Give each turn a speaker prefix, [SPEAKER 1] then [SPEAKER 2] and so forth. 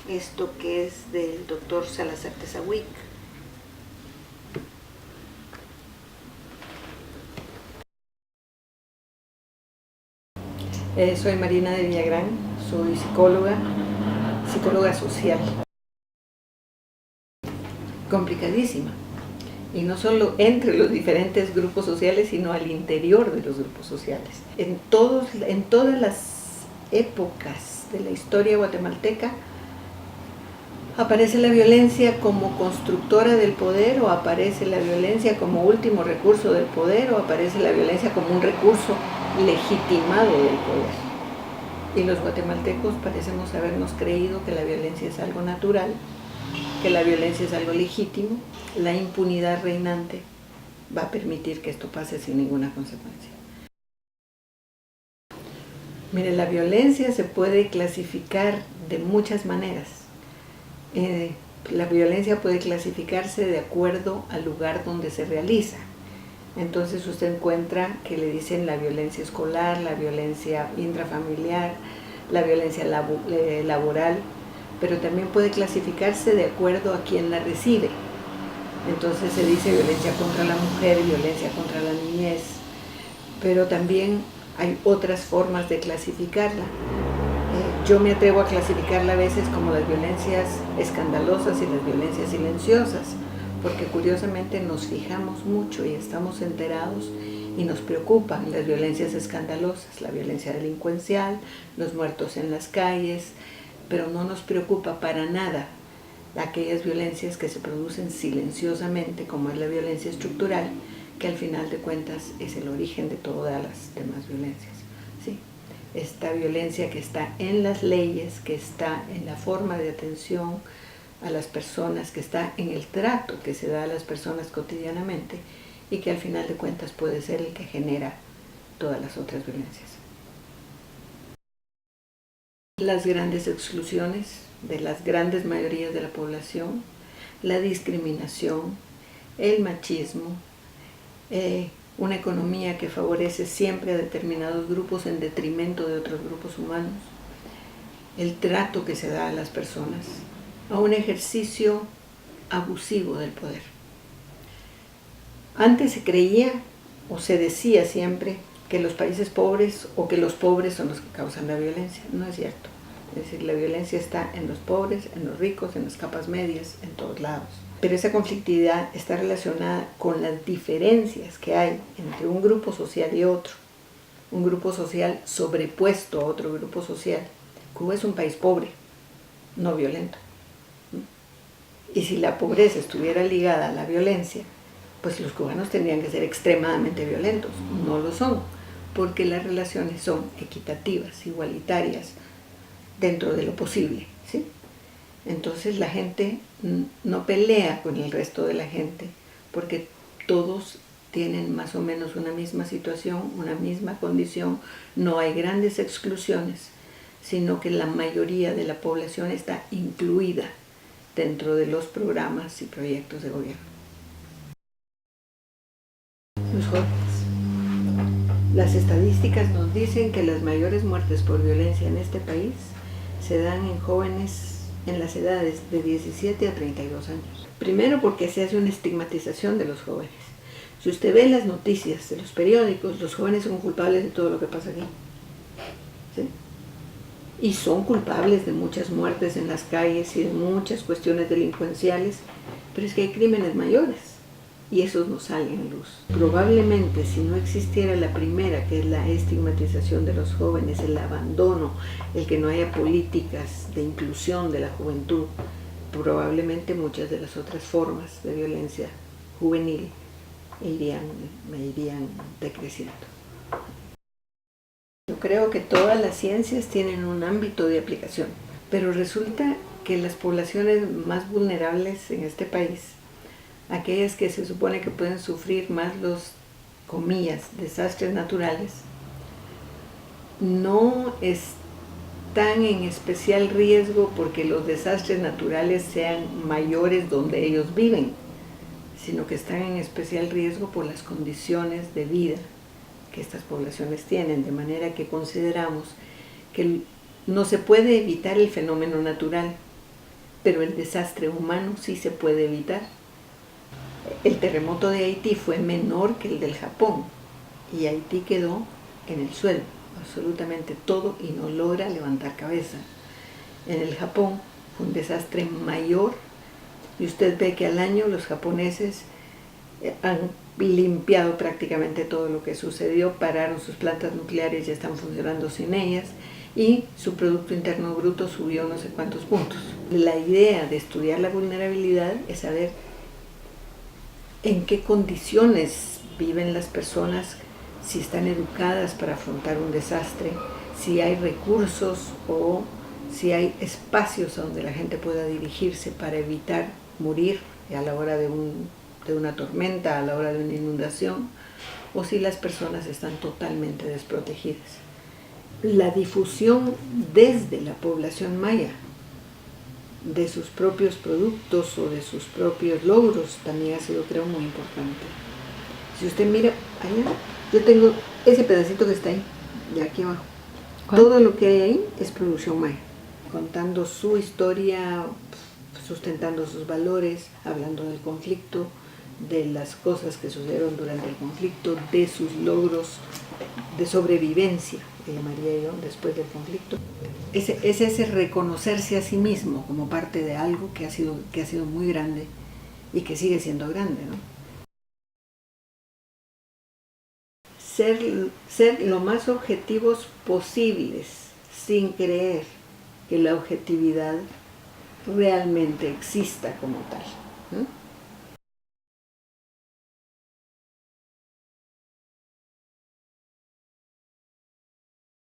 [SPEAKER 1] esto que es del doctor Salazar Tezahuic. Soy Marina de Villagrán, soy psicóloga social. Complicadísima. Y no solo entre los diferentes grupos sociales, sino al interior de los grupos sociales. En todas las épocas de la historia guatemalteca aparece la violencia como constructora del poder, o aparece la violencia como último recurso del poder, o aparece la violencia como un recurso legitimado del poder. Y los guatemaltecos parecemos habernos creído que la violencia es algo natural, que la violencia es algo legítimo. La impunidad reinante va a permitir que esto pase sin ninguna consecuencia. Mire, la violencia se puede clasificar de muchas maneras. La violencia puede clasificarse de acuerdo al lugar donde se realiza. Entonces usted encuentra que le dicen la violencia escolar, la violencia intrafamiliar, la violencia laboral, pero también puede clasificarse de acuerdo a quien la recibe. Entonces se dice violencia contra la mujer, violencia contra la niñez, pero también hay otras formas de clasificarla. Yo me atrevo a clasificarla a veces como las violencias escandalosas y las violencias silenciosas, porque curiosamente nos fijamos mucho y estamos enterados y nos preocupan las violencias escandalosas, la violencia delincuencial, los muertos en las calles, pero no nos preocupa para nada aquellas violencias que se producen silenciosamente, como es la violencia estructural, que al final de cuentas es el origen de todas las demás violencias. ¿Sí? Esta violencia que está en las leyes, que está en la forma de atención a las personas, que está en el trato que se da a las personas cotidianamente, y que al final de cuentas puede ser el que genera todas las otras violencias. Las grandes exclusiones de las grandes mayorías de la población, la discriminación, el machismo, una economía que favorece siempre a determinados grupos en detrimento de otros grupos humanos, el trato que se da a las personas, a un ejercicio abusivo del poder. Antes se creía o se decía siempre que los países pobres o que los pobres son los que causan la violencia. No es cierto. Es decir, la violencia está en los pobres, en los ricos, en las capas medias, en todos lados. Pero esa conflictividad está relacionada con las diferencias que hay entre un grupo social y otro. Un grupo social sobrepuesto a otro grupo social. Cuba es un país pobre, no violento. Y si la pobreza estuviera ligada a la violencia, pues los cubanos tendrían que ser extremadamente violentos. No lo son, porque las relaciones son equitativas, igualitarias, dentro de lo posible, ¿sí? Entonces la gente no pelea con el resto de la gente, porque todos tienen más o menos una misma situación, una misma condición, no hay grandes exclusiones, sino que la mayoría de la población está incluida dentro de los programas y proyectos de gobierno. Los jóvenes. Las estadísticas nos dicen que las mayores muertes por violencia en este país se dan en jóvenes en las edades de 17 a 32 años. Primero porque se hace una estigmatización de los jóvenes. Si usted ve las noticias de los periódicos, los jóvenes son culpables de todo lo que pasa aquí. ¿Sí? Y son culpables de muchas muertes en las calles y de muchas cuestiones delincuenciales, pero es que hay crímenes mayores y esos no salen a luz. Probablemente si no existiera la primera, que es la estigmatización de los jóvenes, el abandono, el que no haya políticas de inclusión de la juventud, probablemente muchas de las otras formas de violencia juvenil irían decreciendo. Yo creo que todas las ciencias tienen un ámbito de aplicación, pero resulta que las poblaciones más vulnerables en este país, aquellas que se supone que pueden sufrir más los, comillas, desastres naturales, no están en especial riesgo porque los desastres naturales sean mayores donde ellos viven, sino que están en especial riesgo por las condiciones de vida que estas poblaciones tienen, de manera que consideramos que No se puede evitar el fenómeno natural, pero el desastre humano sí se puede evitar. El terremoto de Haití fue menor que el del Japón y Haití quedó en el suelo, absolutamente todo, y no logra levantar cabeza. En el Japón fue un desastre mayor y usted ve que al año los japoneses han limpiado prácticamente todo lo que sucedió, pararon sus plantas nucleares, ya están funcionando sin ellas, y su Producto Interno Bruto subió no sé cuántos puntos. La idea de estudiar la vulnerabilidad es saber en qué condiciones viven las personas, si están educadas para afrontar un desastre, si hay recursos o si hay espacios a donde la gente pueda dirigirse para evitar morir a la hora de una tormenta, a la hora de una inundación, o si las personas están totalmente desprotegidas. La difusión desde la población maya de sus propios productos o de sus propios logros también ha sido, creo, muy importante. Si usted mira, allá, yo tengo ese pedacito que está ahí, de aquí abajo.
[SPEAKER 2] ¿Cuál?
[SPEAKER 1] Todo lo que hay ahí es producción maya, contando su historia, sustentando sus valores, hablando del conflicto, de las cosas que sucedieron durante el conflicto, de sus logros de sobrevivencia, que llamaría yo, después del conflicto. Es ese reconocerse a sí mismo como parte de algo que ha sido muy grande y que sigue siendo grande, ¿no? Ser lo más objetivos posibles, sin creer que la objetividad realmente exista como tal, ¿no?